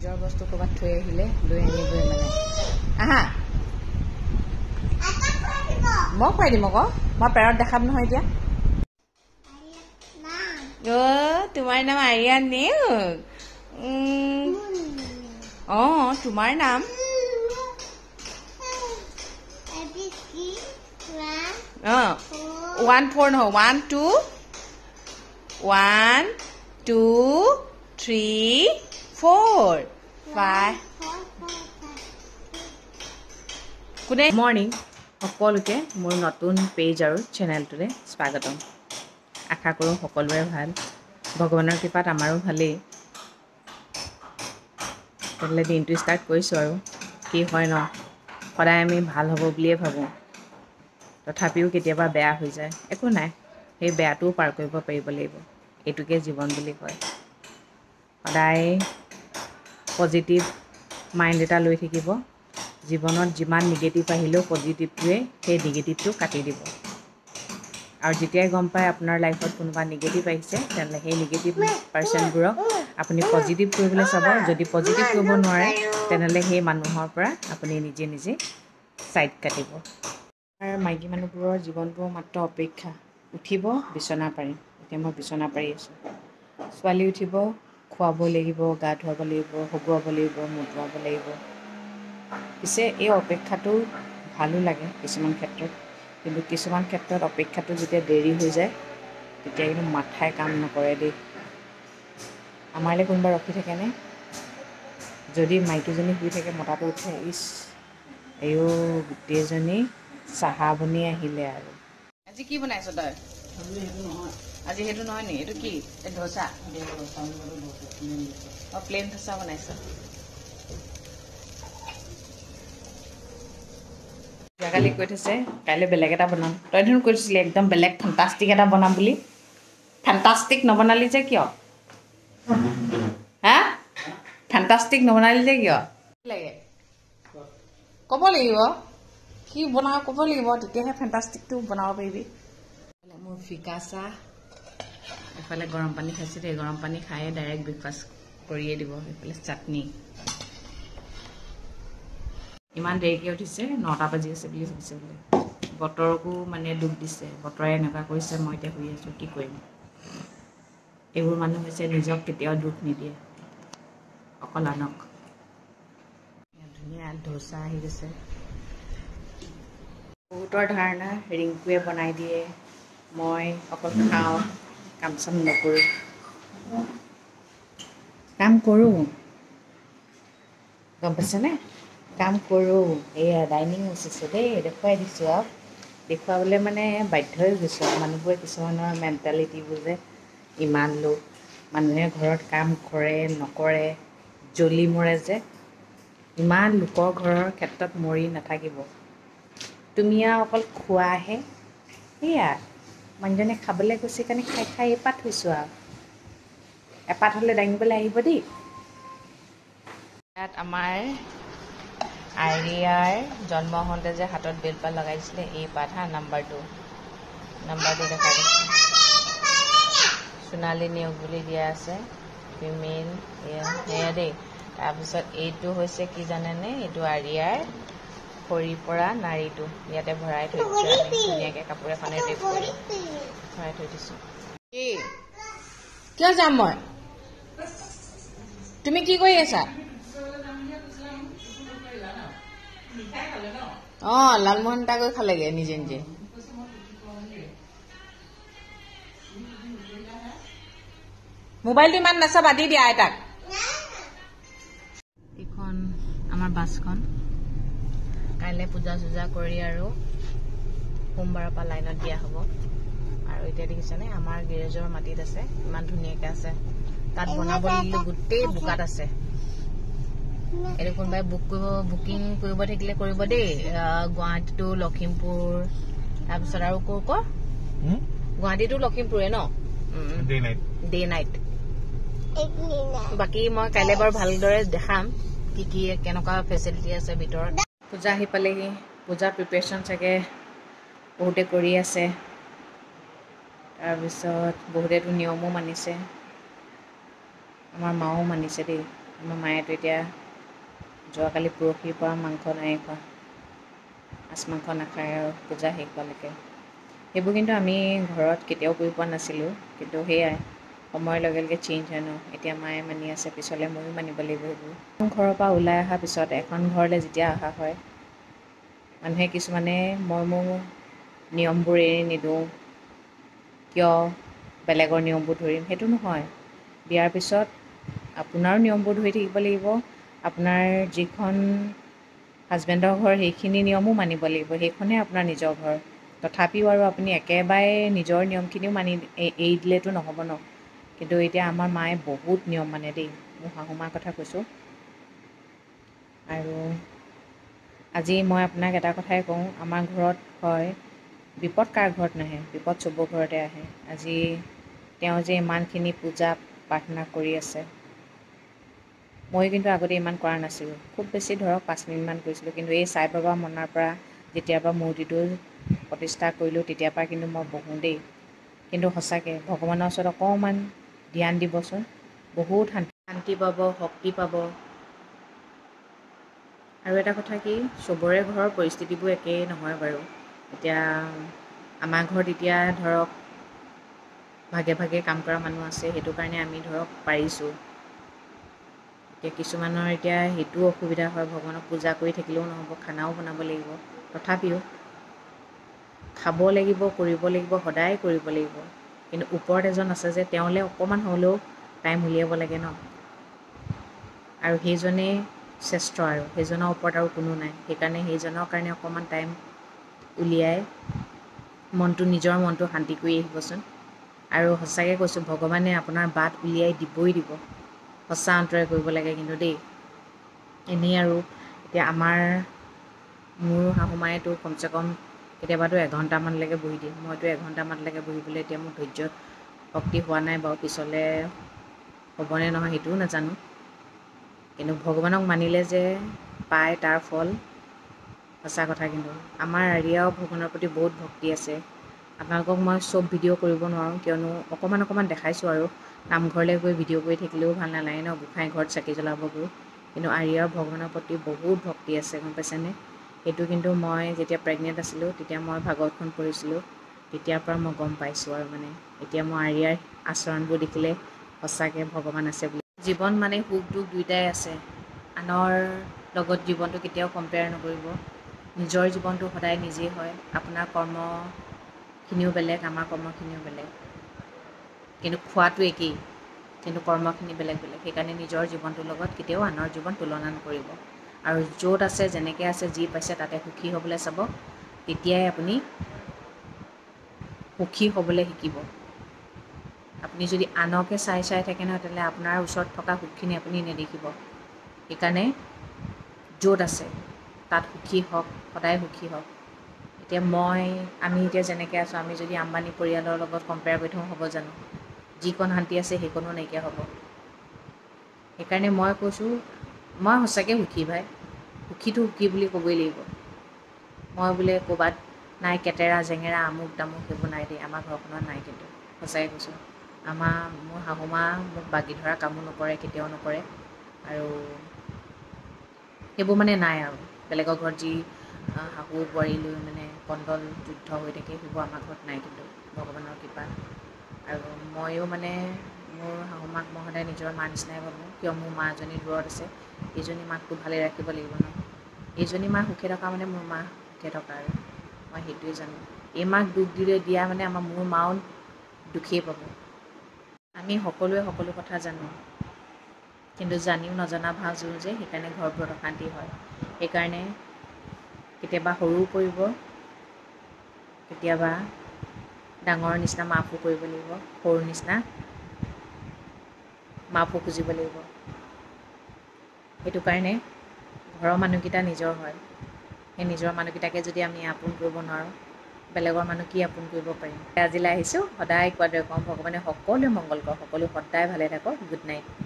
নিজৰ বস্তু ক'ৰবাত থৈ আহিলে লৈ আনিবই মানে আহা মই খুৱাই দিম আকৌ মই পেৰত দেখাম নহয় এতিয়া তোমাৰ নাম আৰিয়ান নেওগ তোমাৰ নাম 1 4 নহয় 1 2 1 2 3 4 5 গুড মৰ্ণিং সকলোকে মোৰ নতুন পেজ আৰু চেনেলটোৰে স্বাগতম আশা কৰোঁ সকলোৰে ভাল ভগৱানৰ কৃপাত আমাৰো ভালেই তেতিয়াহ'লে দিনটো ষ্টাৰ্ট কৰিছোঁ আৰু কি হয় ন সদায় আমি ভাল হ'ব বুলিয়ে ভাবোঁ তথাপিও কেতিয়াবা বেয়া হৈ যায় একো নাই সেই বেয়াটোও পাৰ কৰিব পাৰিব লাগিব এইটোকে জীৱন বুলি কয় সদায় পজিটিভ মাইণ্ড এটা লৈ থাকিব জীৱনত যিমান নিগেটিভ আহিলেও পজিটিভটোৱে সেই নিগেটিভটো কাটি দিব আৰু যেতিয়াই গম পায় আপোনাৰ লাইফত কোনোবা নিগেটিভ আহিছে তেনেহ'লে সেই নিগেটিভ পাৰ্চনবোৰক আপুনি পজিটিভ কৰিবলৈ চাব যদি পজিটিভ কৰিব নোৱাৰে তেনেহ'লে সেই মানুহৰ পৰা আপুনি নিজে নিজে ছাইড কাটিব মাইকী মানুহবোৰৰ জীৱনটো মাত্ৰ অপেক্ষা উঠিব বিচনা পাৰিম এতিয়া মই বিচনা পাৰি আছোঁ ছোৱালী উঠিব খুৱাব লাগিব গা ধুৱাব লাগিব শুকুৱাব লাগিব মুতুৱাব লাগিব পিছে এই অপেক্ষাটো ভালো লাগে কিছুমান ক্ষেত্ৰত কিন্তু কিছুমান ক্ষেত্ৰত অপেক্ষাটো যেতিয়া দেৰি হৈ যায় তেতিয়া কিন্তু মাথাই কাম নকৰে দেই আমাৰলৈ কোনোবা ৰখি থাকেনে যদি মাইকীজনী শুই থাকে মতাটো উঠে এইও গোটেইজনী চাহা বনি আহিলে আৰু আজি কি বনাইছ তই আজি সেইটো নহয় নি এইটো কি ধোচা প্লেন ধোচা বনাইছ যোৱাকালি কৈ থৈছে কাইলৈ বেলেগ এটা বনাম তই দেখোন কৈ থৈছিলি একদম বেলেগ ফেণ্টাষ্টিক এটা বনাম বুলি ফেণ্টাষ্টিক নবনালি যে কিয় হা ফেণ্টাষ্টিক নবনালি যে কিয় লাগে ক'ব লাগিব কি বনাওঁ ক'ব লাগিব তেতিয়াহে ফেণ্টাষ্টিকটো বনাব পাৰিবি মোৰ ফিকা চাহ এফালে গৰম পানী খাইছোঁ দেই গৰম পানী খায়ে ডাইৰেক্ট ব্ৰেকফাষ্ট কৰিয়ে দিব এইফালে চাটনি ইমান দেৰিকৈ উঠিছে 9টা বাজি আছে বুলি ভাবিছে বোলে বতৰকো মানে দুখ দিছে বতৰে এনেকুৱা কৰিছে মই এতিয়া শুই আছোঁ কি কৰিম এইবোৰ মানুহ হৈছে নিজক কেতিয়াও দুখ নিদিয়ে অকল আনক ধুনীয়া ধোচা আহি গৈছে বহুতৰ ধাৰণা ৰিংকুৱে বনাই দিয়ে মই অকল খাওঁ কাম চাম নকৰোঁ কাম কৰোঁ গম পাইছেনে কাম কৰোঁ এয়া ডাইনিং মুচিছোঁ দেই দেখুৱাই দিছোঁ আৰু দেখুৱাবলৈ মানে বাধ্য হৈ গৈছোঁ আৰু মানুহবোৰে কিছুমানৰ মেণ্টেলিটিবোৰ যে ইমান লোক মানুহে ঘৰত কাম কৰে নকৰে জ্বলি মৰে যে ইমান লোকৰ ঘৰৰ ক্ষেত্ৰত মৰি নাথাকিব তুমি আৰু অকল খোৱাহে সেয়া মানুহজনে খাবলৈ গৈছে কাৰণে খাই খাই এপাত হৈছোঁ আৰু এপাত হ'লে দাঙিবলৈ আহিব দেই ইয়াত আমাৰ আৰিয়াৰ জন্ম হওঁতে যে হাতত বেলপাত লগাই দিছিলে এই পাত নাম্বাৰটো দেখাই দিছোঁ সোণালী নেওগ বুলি দিয়া আছে ফিমেল সেয়া দেই তাৰপিছত এইটো হৈছে কি জানেনে এইটো আৰিয়াৰ সৰি পৰা নাড়ীটো ইয়াতে ভৰাই থৈ দিছোঁ আমি ধুনীয়াকৈ কাপোৰ এখনে টেপ কৰি ভৰাই থৈ দিছোঁ কি কিয় যাম মই তুমি কি কৰি আছা লালমোহন এটা গৈ খালেগে নিজে নিজে মোবাইলটো ইমান নাচাবা দি দিয়া আইতাক এইখন আমাৰ বাছখন কাইলৈ পূজা চূজা কৰি আৰু সোমবাৰৰ পৰা লাইনত দিয়া হ'ব আৰু এতিয়া দেখিছেনে আমাৰ গেৰেজৰ মাটিত আছে ইমান ধুনীয়াকৈ আছে তাত বনাব লাগিলে গোটেই বোকাত আছে এইটো কোনোবাই বুকিং কৰিব থাকিলে কৰিব দেই গুৱাহাটীটো লখিমপুৰ তাৰপিছত আৰু ক'ৰ গুৱাহাটীটো লখিমপুৰে ন ডে নাইট বাকী মই কাইলৈ বাৰু ভালদৰে দেখাম কি কি কেনেকুৱা ফেচিলিটি আছে ভিতৰত পূজা আহি পালেহি পূজাৰ প্ৰিপেৰেশ্যন চাগে বহুতে কৰি আছে তাৰপিছত বহুতেতো নিয়মো মানিছে আমাৰ মাও মানিছে দেই আমাৰ মায়েতো এতিয়া যোৱাকালি পৰহিৰ পৰা মাংস নাই খোৱা, মাছ মাংস নাখায় আৰু পূজা শেষ হোৱালৈকে। সেইবোৰ কিন্তু আমি ঘৰত কেতিয়াও কৰি পোৱা নাছিলোঁ, কিন্তু সেয়াই সময়ৰ লগে লগে চেঞ্জ হয় ন। এতিয়া মায়ে মানি আছে, পিছলৈ ময়ো মানিব লাগিব সেইবোৰ। ঘৰৰ পৰা ওলাই অহাৰ পিছত এখন ঘৰলৈ যেতিয়া অহা হয়, মানুহে কিছুমানে মই মোৰ নিয়মবোৰ এৰি নিদিওঁ, কিয় বেলেগৰ নিয়মবোৰ ধৰিম, সেইটো নহয়। বিয়াৰ পিছত আপোনাৰো নিয়মবোৰ ধৰি থাকিব লাগিব, আপোনাৰ যিখন হাজবেণ্ডৰ ঘৰ সেইখিনি নিয়মো মানিব লাগিব, সেইখনেই আপোনাৰ নিজৰ ঘৰ। তথাপিও আৰু আপুনি একেবাৰে নিজৰ নিয়মখিনিও মানি এৰি দিলেতো নহ'ব ন। কিন্তু এতিয়া আমাৰ মায়ে বহুত নিয়ম মানে দেই, মোৰ শাহু মাৰ কথা কৈছোঁ। আৰু আজি মই আপোনাক এটা কথাই কওঁ, আমাৰ ঘৰত হয় বিপদ কাৰ ঘৰত নাহে, বিপদ চবৰ ঘৰতে আহে। আজি তেওঁ যে ইমানখিনি পূজা প্ৰাৰ্থনা কৰি আছে, মই কিন্তু আগতে ইমান কৰা নাছিলোঁ, খুব বেছি ধৰক 5 মিনিটমান কৰিছিলোঁ। কিন্তু এই চাই বাবা মনাৰ পৰা যেতিয়াৰ পৰা মূৰ্তিটো প্ৰতিষ্ঠা কৰিলোঁ, তেতিয়াৰ পৰা কিন্তু মই বহোঁ দেই। কিন্তু সঁচাকৈ ভগৱানৰ ওচৰত অকণমান ধ্যান দিবচোন, বহুত শান্তি পাব, শক্তি পাব। আৰু এটা কথা কি, চবৰে ঘৰৰ পৰিস্থিতিবোৰ একেই নহয় বাৰু। এতিয়া আমাৰ ঘৰত এতিয়া ধৰক ভাগে ভাগে কাম কৰা মানুহ আছে, সেইটো কাৰণে আমি ধৰক পাৰিছোঁ। এতিয়া কিছুমানৰ এতিয়া সেইটোও অসুবিধা হয়, ভগৱানক পূজা কৰি থাকিলেও নহ'ব, খানাও বনাব লাগিব। তথাপিও খাব লাগিব, কৰিব লাগিব, সদায় কৰিব লাগিব। কিন্তু ওপৰত এজন আছে যে, তেওঁলৈ অকণমান হ'লেও টাইম উলিয়াব লাগে ন। আৰু সেইজনেই শ্ৰেষ্ঠ, আৰু সেইজনৰ ওপৰত আৰু কোনো নাই। সেইকাৰণে সেইজনৰ কাৰণে অকণমান টাইম উলিয়াই নিজৰ মনটো শান্তি কৰি আহিবচোন। আৰু সঁচাকৈ কৈছোঁ, ভগৱানে আপোনাৰ বাট উলিয়াই দিবই দিব। সঁচা অন্তৰে কৰিব লাগে কিন্তু দেই। এনেই আৰু এতিয়া মোৰ শাহু মায়েতো কমচে কম কেতিয়াবাতো এঘণ্টামানলৈকে বহি দিয়ে। মইতো এঘণ্টামানলৈকে বহিবলৈ এতিয়া মোৰ ধৈৰ্য্য শক্তি হোৱা নাই বাৰু, পিছলৈ হ'বনে নহয় সেইটোও নাজানো। কিন্তু ভগৱানক মানিলে যে পায় তাৰ ফল সঁচা কথা। কিন্তু আমাৰ আৰিয়াও ভগৱানৰ প্ৰতি বহুত ভক্তি আছে। আপোনালোকক মই চব ভিডিঅ' কৰিব নোৱাৰোঁ, কিয়নো অকণমান দেখাইছোঁ আৰু। নামঘৰলৈ গৈ ভিডিঅ' কৰি থাকিলেও ভাল নালাগে ন, গোঁসাই ঘৰত চাকি জ্বলাব গৈ। কিন্তু আৰিয়াৰ ভগৱানৰ প্ৰতি বহুত ভক্তি আছে, গম পাইছেনে। সেইটো কিন্তু মই যেতিয়া প্ৰেগনেণ্ট আছিলোঁ, তেতিয়া মই ভাগৱতখন পঢ়িছিলোঁ, তেতিয়াৰ পৰা মই গম পাইছোঁ আৰু মানে। এতিয়া মই আৰিয়াৰ আচৰণবোৰ দেখিলে সঁচাকৈ ভগৱান আছে বুলি। জীৱন মানে সুখ দুখ দুয়োটাই আছে। আনৰ লগত জীৱনটো কেতিয়াও কম্পেয়াৰ নকৰিব। নিজৰ জীৱনটো সদায় নিজেই হয়। আপোনাৰ কৰ্মখিনিও বেলেগ, আমাৰ কৰ্মখিনিও বেলেগ, কিন্তু খোৱাটো একেই, কিন্তু কৰ্মখিনি বেলেগ বেলেগ। সেইকাৰণে নিজৰ জীৱনটোৰ লগত কেতিয়াও আনৰ জীৱন তুলনা নকৰিব। আৰু য'ত আছে, যেনেকৈ আছে, যি পাইছে তাতে সুখী হ'বলৈ চাব। তেতিয়াই আপুনি সুখী হ'বলৈ শিকিব। আপুনি যদি আনকে চাই থাকে নহয়, তেতিয়াহ'লে আপোনাৰ ওচৰত থকা সুখখিনি আপুনি নেদেখিব। সেইকাৰণে য'ত আছে তাত সুখী হওক, সদায় সুখী হওক। এতিয়া আমি এতিয়া যেনেকৈ আছোঁ, আমি যদি আম্বানী পৰিয়ালৰ লগত কম্পেয়াৰ কৰি থওঁ, হ'ব জানো? যিকণ শান্তি আছে সেইকণো নাইকিয়া হ'ব। সেইকাৰণে মই কৈছোঁ, মই সঁচাকৈ সুখী ভাই। সুখীটো সুখী বুলি ক'বই লাগিব। মই বোলে ক'ৰবাত নাই কেটেৰা জেঙেৰা আমুক তামুক সেইবোৰ নাই দেই, আমাৰ ঘৰখনত নাই। কিন্তু সঁচাকৈ কৈছোঁ, মোৰ শাহু মা মোক বাগি ধৰা কামো নকৰে, কেতিয়াও নকৰে। আৰু সেইবোৰ মানে নাই আৰু। বেলেগৰ ঘৰত যি শাহু বোৱাৰী লৈ মানে কণ্ডল যুদ্ধ হৈ থাকে, সেইবোৰ আমাৰ ঘৰত নাই। কিন্তু ভগৱানৰ কৃপাত। আৰু ময়ো মানে মোৰ শাহু মাক মই সদায় নিজৰ মাৰ নিচিনাই ভাবোঁ, কিয় মোৰ মা এজনী দূৰত আছে। এইজনী মাকটো ভালে ৰাখিব লাগিব ন। এইজনী মা সুখে থকা মানে মোৰ মা সুখে থকা, আৰু মই সেইটোৱে জানো। এই মাক দুখ দিয়া মানে মোৰ মাও দুখেই পাব। আমি সকলোৱে সকলো কথা জানো, কিন্তু জানিও নজনা ভাঁজোঁ যে, সেইকাৰণে ঘৰবোৰত অশান্তি হয়। সেইকাৰণে কেতিয়াবা সৰুও পৰিব, কেতিয়াবা ডাঙৰৰ নিচিনা মাফো কৰিব লাগিব, সৰুৰ নিচিনা মাফো খুজিব লাগিব। সেইটো কাৰণে ঘৰৰ মানুহকেইটা নিজৰ হয়। সেই নিজৰ মানুহকেইটাকে যদি আমি আপোন কৰিব নোৱাৰোঁ, বেলেগৰ মানুহ কি আপোন কৰিব পাৰিম। আজিলৈ আহিছোঁ, সদায় কোৱাৰ দৰে কওঁ, ভগৱানে সকলোৱে মংগল কৰক, সকলো সদায় ভালে থাকক। Good night.